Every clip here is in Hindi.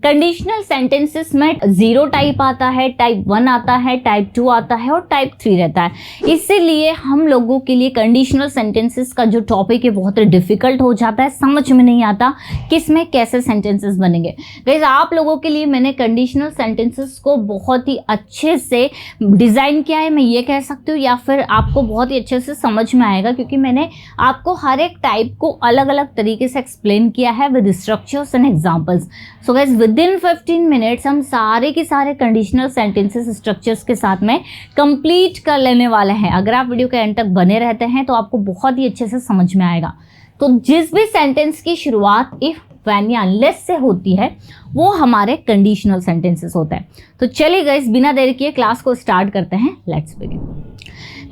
कंडीशनल सेंटेंसेस में 0 टाइप आता है, टाइप 1 आता है, टाइप 2 आता है और टाइप 3 रहता है। इसीलिए हम लोगों के लिए कंडीशनल सेंटेंसेस का जो टॉपिक है बहुत डिफिकल्ट हो जाता है, समझ में नहीं आता किसमें कैसे सेंटेंसेस बनेंगे। गाइस आप लोगों के लिए मैंने कंडीशनल सेंटेंसेस को बहुत ही अच्छे से डिज़ाइन किया है, मैं ये कह सकती हूँ, या फिर आपको बहुत ही अच्छे से समझ में आएगा क्योंकि मैंने आपको हर एक टाइप को अलग अलग तरीके से एक्सप्लेन किया है with structures and examples. So guys with in 15 minutes हम सारे के सारे कंडीशनल सेंटेंसेस स्ट्रक्चर्स के साथ में कंप्लीट कर लेने वाले हैं। अगर आप वीडियो के एंड तक बने रहते हैं तो आपको बहुत ही अच्छे से समझ में आएगा। तो जिस भी सेंटेंस की शुरुआत इफ, व्हेन या अनलेस से होती है वो हमारे कंडीशनल सेंटेंसेस होते हैं। तो चलिए गाइस बिना देर किए क्लास को स्टार्ट करते हैं, लेट्स बिगिन।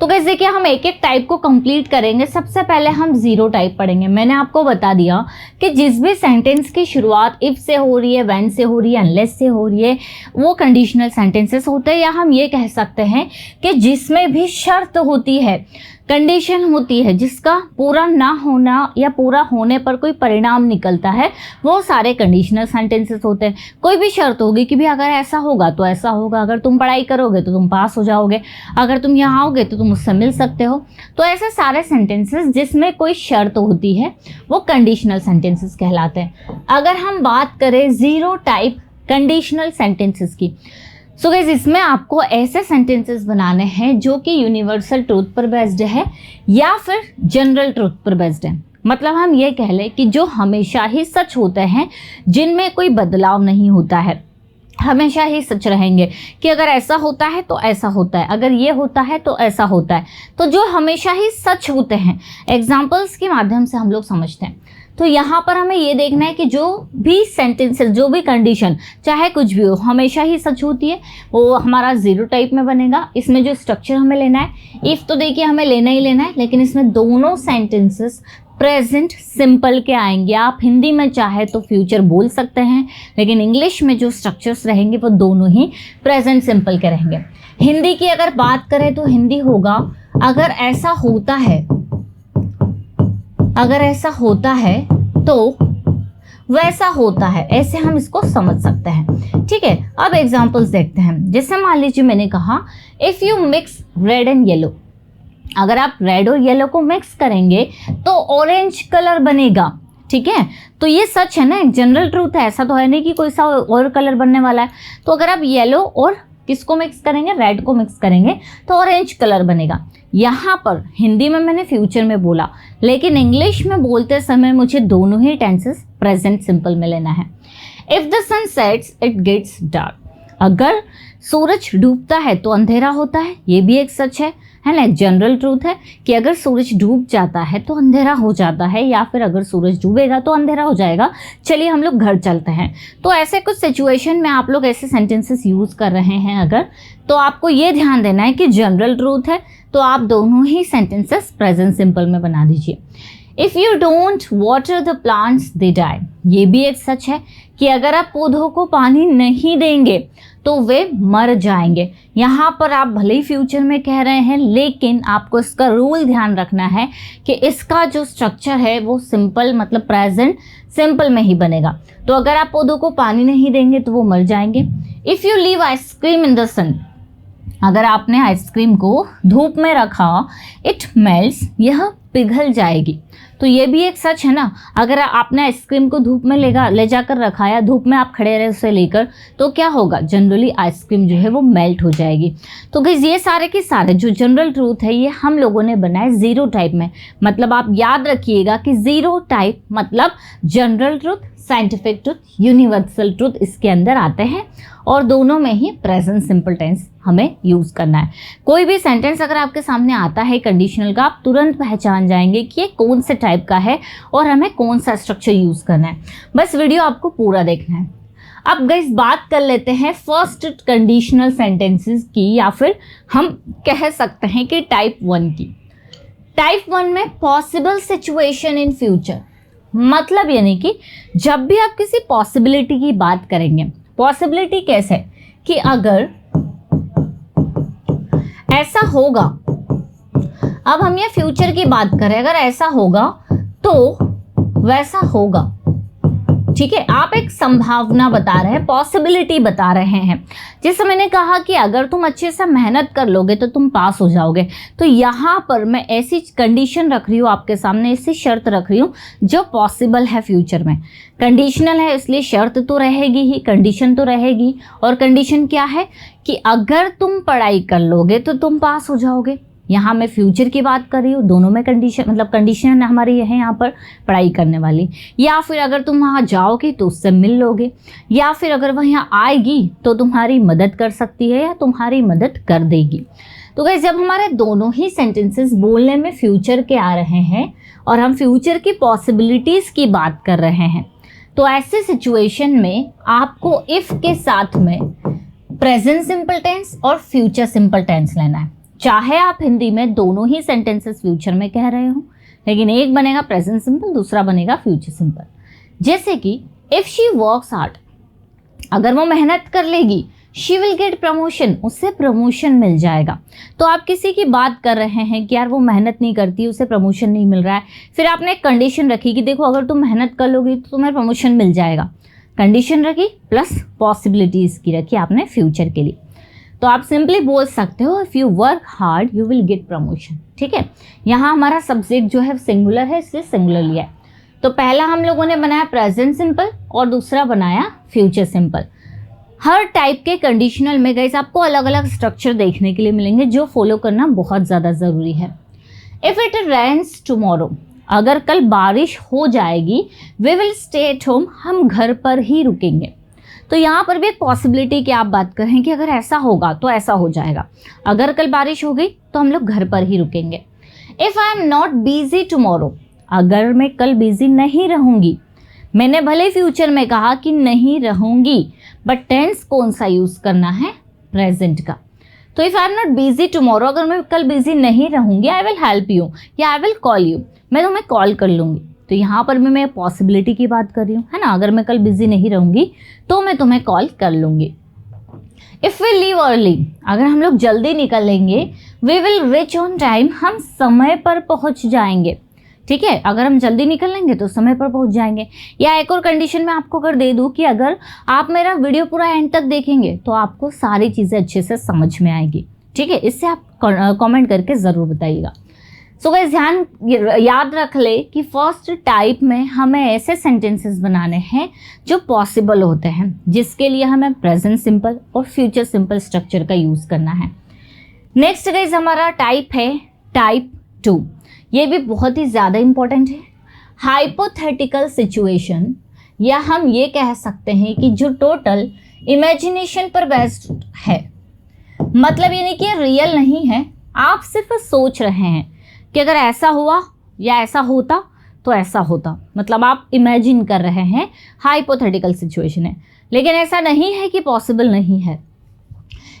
तो गाइस देखिए हम एक एक टाइप को कंप्लीट करेंगे। सबसे पहले हम 0 टाइप पढ़ेंगे। मैंने आपको बता दिया कि जिस भी सेंटेंस की शुरुआत इफ से हो रही है, व्हेन से हो रही है, अनलेस से हो रही है, वो कंडीशनल सेंटेंसेस होते हैं, या हम ये कह सकते हैं कि जिसमें भी शर्त होती है, कंडीशन होती है, जिसका पूरा ना होना या पूरा होने पर कोई परिणाम निकलता है, वो सारे कंडीशनल सेंटेंसेस होते हैं। कोई भी शर्त होगी कि भी अगर ऐसा होगा तो ऐसा होगा, अगर तुम पढ़ाई करोगे तो तुम पास हो जाओगे, अगर तुम यहाँ आओगे तो तुम मुझसे मिल सकते हो। तो ऐसे सारे सेंटेंसेस जिसमें कोई शर्त होती है वो कंडीशनल सेंटेंसेस कहलाते हैं। अगर हम बात करें 0 टाइप कंडीशनल सेंटेंसेस की, सो गाइस इसमें आपको ऐसे सेंटेंसेस बनाने हैं जो कि यूनिवर्सल ट्रूथ पर बेस्ड है या फिर जनरल ट्रूथ पर बेस्ड है। मतलब हम ये कह लें कि जो हमेशा ही सच होते हैं, जिनमें कोई बदलाव नहीं होता है, हमेशा ही सच रहेंगे कि अगर ऐसा होता है तो ऐसा होता है, अगर ये होता है तो ऐसा होता है। तो जो हमेशा ही सच होते हैं, एग्जाम्पल्स के माध्यम से हम लोग समझते हैं। तो यहाँ पर हमें ये देखना है कि जो भी सेंटेंसेस, जो भी कंडीशन, चाहे कुछ भी हो, हमेशा ही सच होती है, वो हमारा 0 टाइप में बनेगा। इसमें जो स्ट्रक्चर हमें लेना है, इफ़ तो देखिए हमें लेना ही लेना है, लेकिन इसमें दोनों सेंटेंसेस प्रेजेंट सिंपल के आएंगे। आप हिंदी में चाहे तो फ्यूचर बोल सकते हैं, लेकिन इंग्लिश में जो स्ट्रक्चर्स रहेंगे वो दोनों ही प्रेजेंट सिंपल के रहेंगे। हिंदी की अगर बात करें तो हिंदी होगा अगर ऐसा होता है, अगर ऐसा होता है तो वैसा होता है, ऐसे हम इसको समझ सकते हैं। ठीक है, अब एग्जांपल्स देखते हैं। जैसे मान लीजिए मैंने कहा if you mix red and yellow, अगर आप रेड और येलो को मिक्स करेंगे तो ऑरेंज कलर बनेगा। ठीक है, तो ये सच है ना, एक जनरल ट्रूथ है, ऐसा तो है नहीं कि कोई सा और कलर बनने वाला है। तो अगर आप येलो और किसको मिक्स करेंगे, रेड को मिक्स करेंगे तो ऑरेंज कलर बनेगा। यहाँ पर हिंदी में मैंने फ्यूचर में बोला, लेकिन इंग्लिश में बोलते समय मुझे दोनों ही टेंसेस प्रेजेंट सिंपल में लेना है। If the sun sets it gets dark, अगर सूरज डूबता है तो अंधेरा होता है, ये भी एक सच है ना, एक जनरल ट्रूथ है कि अगर सूरज डूब जाता है तो अंधेरा हो जाता है, या फिर अगर सूरज डूबेगा तो अंधेरा हो जाएगा। चलिए हम लोग घर चलते हैं। तो ऐसे कुछ सिचुएशन में आप लोग ऐसे सेंटेंसेस यूज़ कर रहे हैं अगर, तो आपको ये ध्यान देना है कि जनरल ट्रूथ है तो आप दोनों ही सेंटेंसेस प्रेजेंट सिंपल में बना दीजिए। If you don't water the plants they die, ये भी एक सच है कि अगर आप पौधों को पानी नहीं देंगे तो वे मर जाएंगे। यहाँ पर आप भले ही फ्यूचर में कह रहे हैं, लेकिन आपको इसका रूल ध्यान रखना है कि इसका जो स्ट्रक्चर है वो सिंपल, मतलब प्रेजेंट सिंपल में ही बनेगा। तो अगर आप पौधों को पानी नहीं देंगे तो वो मर जाएंगे। If you leave ice cream in the sun, अगर आपने आइसक्रीम को धूप में रखा, इट मेल्ट्स, यह पिघल जाएगी। तो ये भी एक सच है ना, अगर आपने आइसक्रीम को धूप में ले जाकर रखा या धूप में आप खड़े रहे उसे लेकर, तो क्या होगा, जनरली आइसक्रीम जो है वो मेल्ट हो जाएगी। तो गाइस ये सारे के सारे जो जनरल ट्रूथ है ये हम लोगों ने बनाए 0 टाइप में। मतलब आप याद रखिएगा कि 0 टाइप मतलब general truth, scientific truth, universal truth इसके अंदर आते हैं, और दोनों में ही प्रेजेंट सिंपल टेंस हमें यूज़ करना है। कोई भी सेंटेंस अगर आपके सामने आता है कंडीशनल का, आप तुरंत पहचान जाएंगे कि ये कौन से टाइप का है और हमें कौन सा स्ट्रक्चर यूज़ करना है। बस वीडियो आपको पूरा देखना है। अब गाइस बात कर लेते हैं फर्स्ट कंडीशनल सेंटेंसेस की, या फिर हम कह सकते हैं कि टाइप 1 की। टाइप 1 में पॉसिबल सिचुएशन इन फ्यूचर, मतलब यानी कि जब भी आप किसी पॉसिबिलिटी की बात करेंगे, पॉसिबिलिटी कैसे, कि अगर ऐसा होगा, अब हम ये फ्यूचर की बात करें, अगर ऐसा होगा तो वैसा होगा, ठीक है, आप एक संभावना बता रहे हैं, पॉसिबिलिटी बता रहे हैं। जैसे मैंने कहा कि अगर तुम अच्छे से मेहनत कर लोगे तो तुम पास हो जाओगे, तो यहाँ पर मैं ऐसी कंडीशन रख रही हूँ आपके सामने, ऐसी शर्त रख रही हूँ जो पॉसिबल है फ्यूचर में। कंडीशनल है इसलिए शर्त तो रहेगी ही, कंडीशन तो रहेगी। और कंडीशन क्या है कि अगर तुम पढ़ाई कर लोगे तो तुम पास हो जाओगे। यहाँ मैं फ्यूचर की बात कर रही हूँ, दोनों में कंडीशन, मतलब कंडीशन हमारी है यहाँ पर पढ़ाई करने वाली, या फिर अगर तुम वहाँ जाओगे तो उससे मिल लोगे, या फिर अगर वह यहाँ आएगी तो तुम्हारी मदद कर सकती है या तुम्हारी मदद कर देगी। तो गाइस जब हमारे दोनों ही सेंटेंसेस बोलने में फ्यूचर के आ रहे हैं और हम फ्यूचर की पॉसिबिलिटीज़ की बात कर रहे हैं, तो ऐसे सिचुएशन में आपको इफ़ के साथ में प्रेजेंट सिंपल टेंस और फ्यूचर सिंपल टेंस लेना है। चाहे आप हिंदी में दोनों ही सेंटेंसेस फ्यूचर में कह रहे हो, लेकिन एक बनेगा प्रेजेंट सिंपल, दूसरा बनेगा फ्यूचर सिंपल। जैसे कि इफ़ शी वर्क्स हार्ड, अगर वो मेहनत कर लेगी, शी विल गेट प्रमोशन, उससे प्रमोशन मिल जाएगा। तो आप किसी की बात कर रहे हैं कि यार वो मेहनत नहीं करती, उसे प्रमोशन नहीं मिल रहा है, फिर आपने एक कंडीशन रखी कि देखो अगर तुम मेहनत कर लोगी तो तुम्हें प्रमोशन मिल जाएगा। कंडीशन रखी प्लस पॉसिबिलिटीज़ की रखी आपने फ्यूचर के लिए। तो आप सिंपली बोल सकते हो if you work hard you will get promotion. ठीक है, यहाँ हमारा सब्जेक्ट जो है सिंगुलर है इसलिए सिंगुलर लिया है। तो पहला हम लोगों ने बनाया प्रेजेंट सिंपल और दूसरा बनाया फ्यूचर सिंपल। हर टाइप के कंडीशनल में गाइस आपको अलग अलग स्ट्रक्चर देखने के लिए मिलेंगे जो फॉलो करना बहुत ज़्यादा ज़रूरी है। इफ़ इट रेन्स टुमारो, अगर कल बारिश हो जाएगी, we will stay at home, हम घर पर ही रुकेंगे। तो यहाँ पर भी एक पॉसिबिलिटी की आप बात करें कि अगर ऐसा होगा तो ऐसा हो जाएगा, अगर कल बारिश हो गई तो हम लोग घर पर ही रुकेंगे। If I am not busy tomorrow, अगर मैं कल बिजी नहीं रहूँगी, मैंने भले फ्यूचर में कहा कि नहीं रहूँगी, बट टेंस कौन सा यूज़ करना है, प्रेजेंट का। तो if I am not busy tomorrow, अगर मैं कल बिजी नहीं रहूँगी, आई विल हेल्प यू या आई विल कॉल यू, मैं तुम्हें कॉल कर लूँगी। तो यहाँ पर भी मैं पॉसिबिलिटी की बात कर रही हूँ, है ना, अगर मैं कल बिजी नहीं रहूँगी तो मैं तुम्हें कॉल कर लूँगी। इफ़ वी लीव अर्ली, अगर हम लोग जल्दी निकलेंगे, we will reach on time, हम समय पर पहुँच जाएंगे। ठीक है, अगर हम जल्दी निकलेंगे तो समय पर पहुँच जाएंगे। या एक और कंडीशन मैं आपको अगर दे दूँ कि अगर आप मेरा वीडियो पूरा एंड तक देखेंगे तो आपको सारी चीज़ें अच्छे से समझ में आएगी। ठीक है, इससे आप कमेंट करके ज़रूर बताइएगा। सो गाइस ध्यान याद रख ले कि फर्स्ट टाइप में हमें ऐसे सेंटेंसेस बनाने हैं जो पॉसिबल होते हैं, जिसके लिए हमें प्रेजेंट सिंपल और फ्यूचर सिंपल स्ट्रक्चर का यूज़ करना है। नेक्स्ट गाइस हमारा टाइप है टाइप 2। ये भी बहुत ही ज़्यादा इम्पोर्टेंट है। हाइपोथेटिकल सिचुएशन, या हम ये कह सकते हैं कि जो टोटल इमेजिनेशन पर बेस्ड है, मतलब ये नहीं कि रियल नहीं है, आप सिर्फ सोच रहे हैं कि अगर ऐसा हुआ या ऐसा होता तो ऐसा होता, मतलब आप इमेजिन कर रहे हैं, हाइपोथेटिकल सिचुएशन है। लेकिन ऐसा नहीं है कि पॉसिबल नहीं है,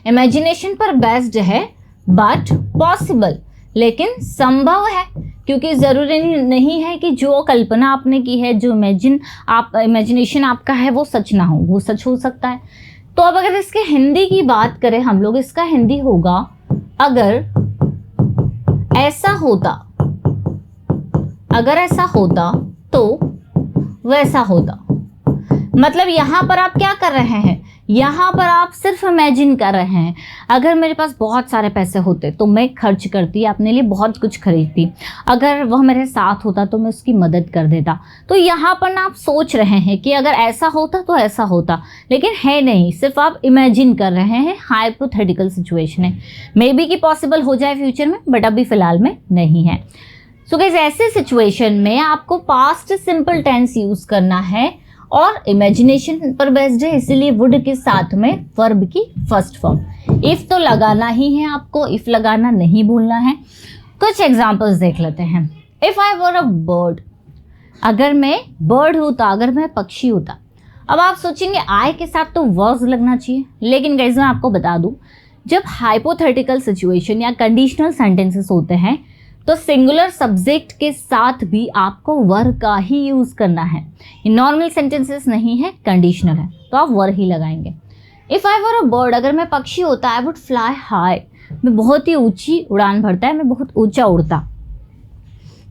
इमेजिनेशन पर बेस्ड है बट पॉसिबल, लेकिन संभव है, क्योंकि ज़रूरी नहीं है कि जो कल्पना आपने की है, जो इमेजिनेशन आपका है वो सच ना हो, वो सच हो सकता है। तो अब अगर इसके हिंदी की बात करें हम लोग, इसका हिंदी होगा अगर ऐसा होता, अगर ऐसा होता तो वैसा होता। मतलब यहाँ पर आप क्या कर रहे हैं, यहाँ पर आप सिर्फ इमेजिन कर रहे हैं। अगर मेरे पास बहुत सारे पैसे होते तो मैं खर्च करती, अपने लिए बहुत कुछ खरीदती, अगर वह मेरे साथ होता तो मैं उसकी मदद कर देता। तो यहाँ पर ना आप सोच रहे हैं कि अगर ऐसा होता तो ऐसा होता, लेकिन है नहीं, सिर्फ आप इमेजिन कर रहे हैं। हाइपोथेटिकल सिचुएशन है, मे बी कि पॉसिबल हो जाए फ्यूचर में, बट अभी फ़िलहाल में नहीं है। सो गाइस ऐसे सिचुएशन में आपको पास्ट सिंपल टेंस यूज़ करना है और इमेजिनेशन पर बेस्ड है, इसीलिए वुड के साथ में वर्ब की फर्स्ट फॉर्म। इफ़ तो लगाना ही है आपको, इफ़ लगाना नहीं भूलना है। कुछ एग्जांपल्स देख लेते हैं। If I were a bird, अगर मैं बर्ड होता, अगर मैं पक्षी होता। अब आप सोचेंगे आई के साथ तो वर्ब्स लगना चाहिए, लेकिन गाइस मैं आपको बता दूं, जब हाइपोथेटिकल सिचुएशन या कंडीशनल सेंटेंसेस होते हैं तो सिंगुलर सब्जेक्ट के साथ भी आपको वर का ही यूज़ करना है। ये नॉर्मल सेंटेंसेस नहीं है, कंडीशनल है, तो आप वर ही लगाएंगे। If I were a bird, अगर मैं पक्षी होता, आई वुड फ्लाई हाई, मैं बहुत ही ऊंची उड़ान भरता है, मैं बहुत ऊंचा उड़ता।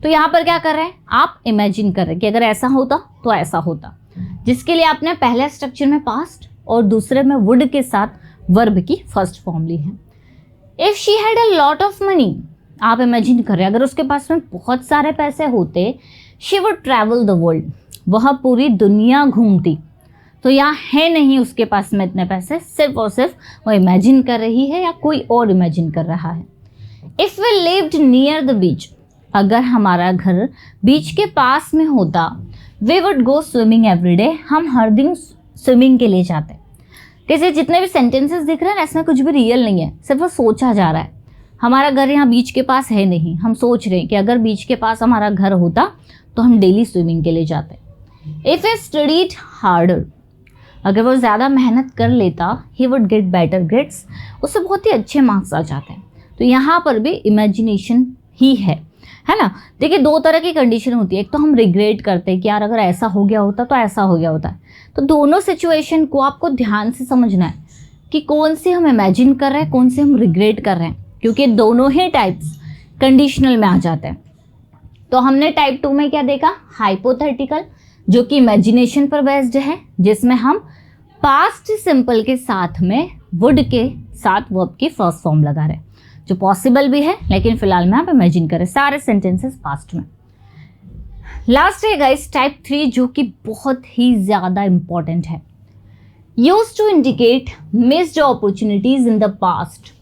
तो यहाँ पर क्या कर रहे हैं आप, इमेजिन कर रहे हैं कि अगर ऐसा होता तो ऐसा होता। जिसके लिए आपने पहले स्ट्रक्चर में पास्ट और दूसरे में वुड के साथ वर्ब की फर्स्ट फॉर्म ली है। If she had a lot of money, आप इमेजिन करें अगर उसके पास में बहुत सारे पैसे होते, she would travel the world, वह पूरी दुनिया घूमती। तो यहाँ है नहीं उसके पास में इतने पैसे, सिर्फ और सिर्फ वो इमेजिन कर रही है या कोई और इमेजिन कर रहा है। If we lived near the beach, अगर हमारा घर बीच के पास में होता, we would go swimming every day, हम हर दिन स्विमिंग के लिए जाते। जैसे जितने भी सेंटेंसेस दिख रहे हैं ना, इसमें कुछ भी रियल नहीं है, सिर्फ वो सोचा जा रहा है। हमारा घर यहाँ बीच के पास है नहीं, हम सोच रहे हैं कि अगर बीच के पास हमारा घर होता तो हम डेली स्विमिंग के लिए जाते। इफ़ ए स्टडीड हार्डर, अगर वो ज़्यादा मेहनत कर लेता, he would get better grades, उससे बहुत ही अच्छे मार्क्स आ जाते हैं। तो यहाँ पर भी इमेजिनेशन ही है ना। देखिए दो तरह की कंडीशन होती है, एक तो हम रिग्रेट करते हैं कि यार अगर ऐसा हो गया होता तो ऐसा हो गया होता है। तो दोनों सिचुएशन को आपको ध्यान से समझना है कि कौन सी हम इमेजिन कर रहे हैं, कौन सी हम रिग्रेट कर रहे हैं, क्योंकि दोनों ही टाइप्स कंडीशनल में आ जाते हैं। तो हमने टाइप 2 में क्या देखा, हाइपोथेटिकल, जो कि इमेजिनेशन पर बेस्ड है, जिसमें हम पास्ट सिंपल के साथ में वुड के साथ वर्ब की फर्स्ट फॉर्म लगा रहे हैं, जो पॉसिबल भी है, लेकिन फिलहाल में आप इमेजिन करें सारे सेंटेंसेस पास्ट में। लास्ट है गाइस टाइप 3, जो कि बहुत ही ज़्यादा इंपॉर्टेंट है। Used to indicate missed opportunities in the past,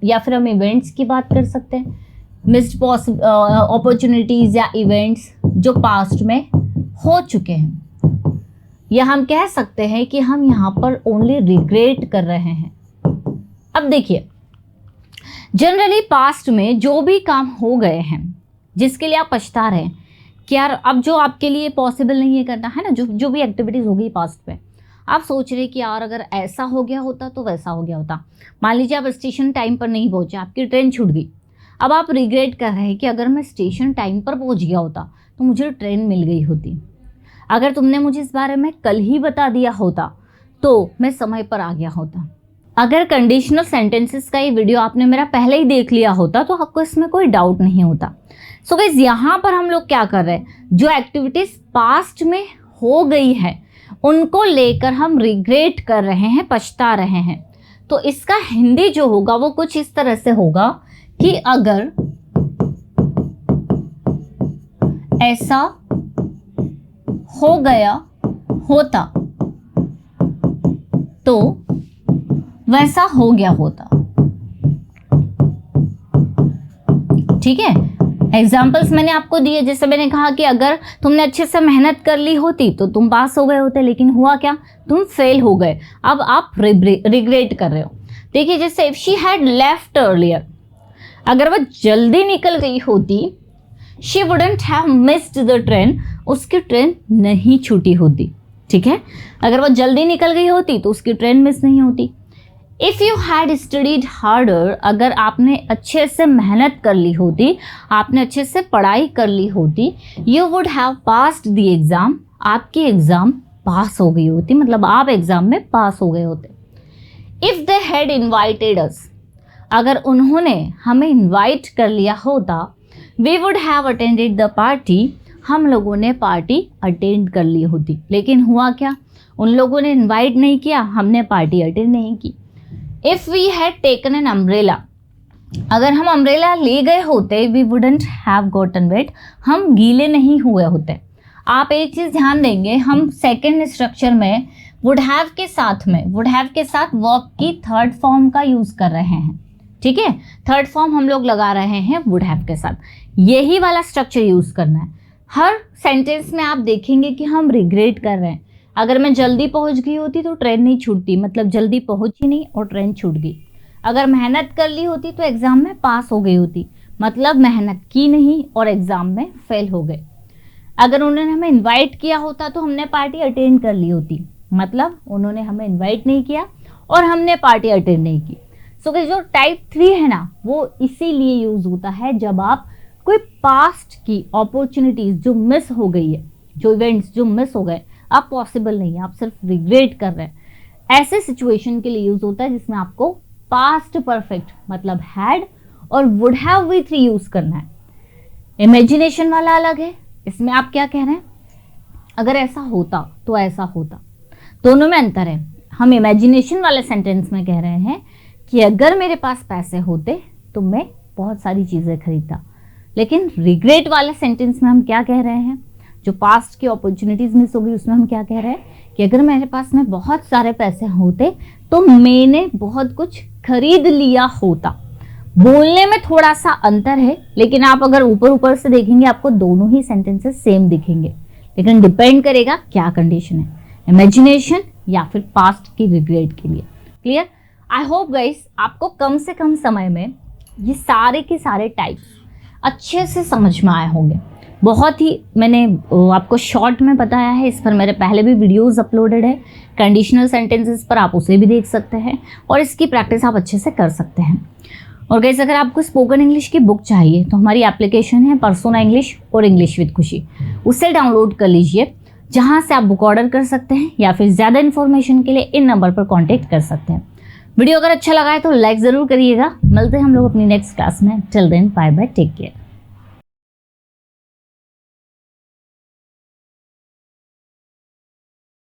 या फिर हम इवेंट्स की बात कर सकते हैं, मिस्ड अपॉर्चुनिटीज या इवेंट्स जो पास्ट में हो चुके हैं, या हम कह सकते हैं कि हम यहाँ पर ओनली रिग्रेट कर रहे हैं। अब देखिए जनरली पास्ट में जो भी काम हो गए हैं जिसके लिए आप पछता रहे हैं कि यार अब जो आपके लिए पॉसिबल नहीं है करना, है ना, जो भी एक्टिविटीज़ हो गई पास्ट में, आप सोच रहे कि यार अगर ऐसा हो गया होता तो वैसा हो गया होता। मान लीजिए आप स्टेशन टाइम पर नहीं पहुँचे, आपकी ट्रेन छूट गई, अब आप रिग्रेट कर रहे हैं कि अगर मैं स्टेशन टाइम पर पहुँच गया होता तो मुझे ट्रेन मिल गई होती, अगर तुमने मुझे इस बारे में कल ही बता दिया होता तो मैं समय पर आ गया होता। अगर कंडीशनल सेंटेंसेस का ये वीडियो आपने मेरा पहले ही देख लिया होता तो आपको इसमें कोई डाउट नहीं होता। सो गाइस यहाँ पर हम लोग क्या कर रहे हैं, जो एक्टिविटीज़ पास्ट में हो गई है उनको लेकर हम रिग्रेट कर रहे हैं, पछता रहे हैं। तो इसका हिंदी जो होगा वो कुछ इस तरह से होगा कि अगर ऐसा हो गया होता तो वैसा हो गया होता। ठीक है, एग्जाम्पल्स मैंने आपको दिए, जैसे मैंने कहा कि अगर तुमने अच्छे से मेहनत कर ली होती तो तुम पास हो गए होते, लेकिन हुआ क्या, तुम फेल हो गए, अब आप रिग्रेट कर रहे हो। देखिए जैसे if she had left earlier, अगर वह जल्दी निकल गई होती, she wouldn't have missed the train, उसकी ट्रेन नहीं छूटी होती। ठीक है, अगर वह जल्दी निकल गई होती तो उसकी ट्रेन मिस नहीं होती। If you had studied harder, अगर आपने अच्छे से मेहनत कर ली होती, आपने अच्छे से पढ़ाई कर ली होती, you would have passed the exam, आपकी एग्ज़ाम पास हो गई होती, मतलब आप एग्ज़ाम में पास हो गए होते। If they had invited us, अगर उन्होंने हमें इन्वाइट कर लिया होता, we would have attended the party, हम लोगों ने पार्टी अटेंड कर ली होती। लेकिन हुआ क्या, उन लोगों ने इन्वाइट नहीं किया, हमने पार्टी अटेंड नहीं की। If we had taken an umbrella, अगर हम अम्ब्रेला ले गए होते, we wouldn't have gotten wet, हम गीले नहीं हुए होते। आप एक चीज़ ध्यान देंगे, हम सेकेंड स्ट्रक्चर में वुड हैव के साथ वर्ब की थर्ड फॉर्म का यूज़ कर रहे हैं। ठीक है, थर्ड फॉर्म हम लोग लगा रहे हैं वुड हैव के साथ, यही वाला स्ट्रक्चर यूज़ करना है। हर सेंटेंस में आप देखेंगे कि हम रिग्रेट कर रहे हैं। अगर मैं जल्दी पहुंच गई होती तो ट्रेन नहीं छूटती, मतलब जल्दी पहुंची नहीं और ट्रेन छूट गई। अगर मेहनत कर ली होती तो एग्ज़ाम में पास हो गई होती, मतलब मेहनत की नहीं और एग्ज़ाम में फेल हो गए। अगर उन्होंने हमें इनवाइट किया होता तो हमने पार्टी अटेंड कर ली होती, मतलब उन्होंने हमें इनवाइट नहीं किया और हमने पार्टी अटेंड नहीं की। सो जो टाइप 3 है ना, वो इसीलिए यूज़ होता है जब आप कोई पास्ट की अपॉर्चुनिटीज़ जो मिस हो गई है, जो इवेंट्स जो मिस हो गए, आप पॉसिबल नहीं है, आप सिर्फ रिग्रेट कर रहे हैं, ऐसे सिचुएशन के लिए यूज़ होता है जिसमें आपको पास्ट परफेक्ट मतलब हैड और वुड हैव वी 3 यूज़ करना है। इमेजिनेशन वाला अलग है, इसमें आप क्या कह रहे हैं, अगर ऐसा होता तो ऐसा होता, दोनों में अंतर है। हम इमेजिनेशन वाले सेंटेंस में कह रहे हैं कि अगर मेरे पास पैसे होते तो मैं बहुत सारी चीज़ें खरीदता, लेकिन रिग्रेट वाले सेंटेंस में हम क्या कह रहे हैं, जो पास्ट की अपॉर्चुनिटीज मिस हो गई उसमें हम क्या कह रहे हैं कि अगर मेरे पास में बहुत सारे पैसे होते तो मैंने बहुत कुछ खरीद लिया होता। बोलने में थोड़ा सा अंतर है, लेकिन आप अगर ऊपर ऊपर से देखेंगे आपको दोनों ही सेंटेंसेस सेम दिखेंगे, लेकिन डिपेंड करेगा क्या कंडीशन है, इमेजिनेशन या फिर पास्ट की रिग्रेट के लिए। क्लियर? आई होप गाइस आपको कम से कम समय में ये सारे के सारे टाइप्स अच्छे से समझ में आए होंगे। बहुत ही मैंने आपको शॉर्ट में बताया है, इस पर मेरे पहले भी वीडियोस अपलोडेड है कंडीशनल सेंटेंसेस पर, आप उसे भी देख सकते हैं और इसकी प्रैक्टिस आप अच्छे से कर सकते हैं। और गाइस अगर आपको स्पोकन इंग्लिश की बुक चाहिए तो हमारी एप्लीकेशन है पर्सोना इंग्लिश और इंग्लिश विद खुशी, उससे डाउनलोड कर लीजिए, जहाँ से आप बुक ऑर्डर कर सकते हैं या फिर ज़्यादा इन्फॉर्मेशन के लिए इन नंबर पर कॉन्टेक्ट कर सकते हैं। वीडियो अगर अच्छा लगा है तो लाइक ज़रूर करिएगा। मिलते हैं हम लोग अपनी नेक्स्ट क्लास में। Till then bye bye, take care.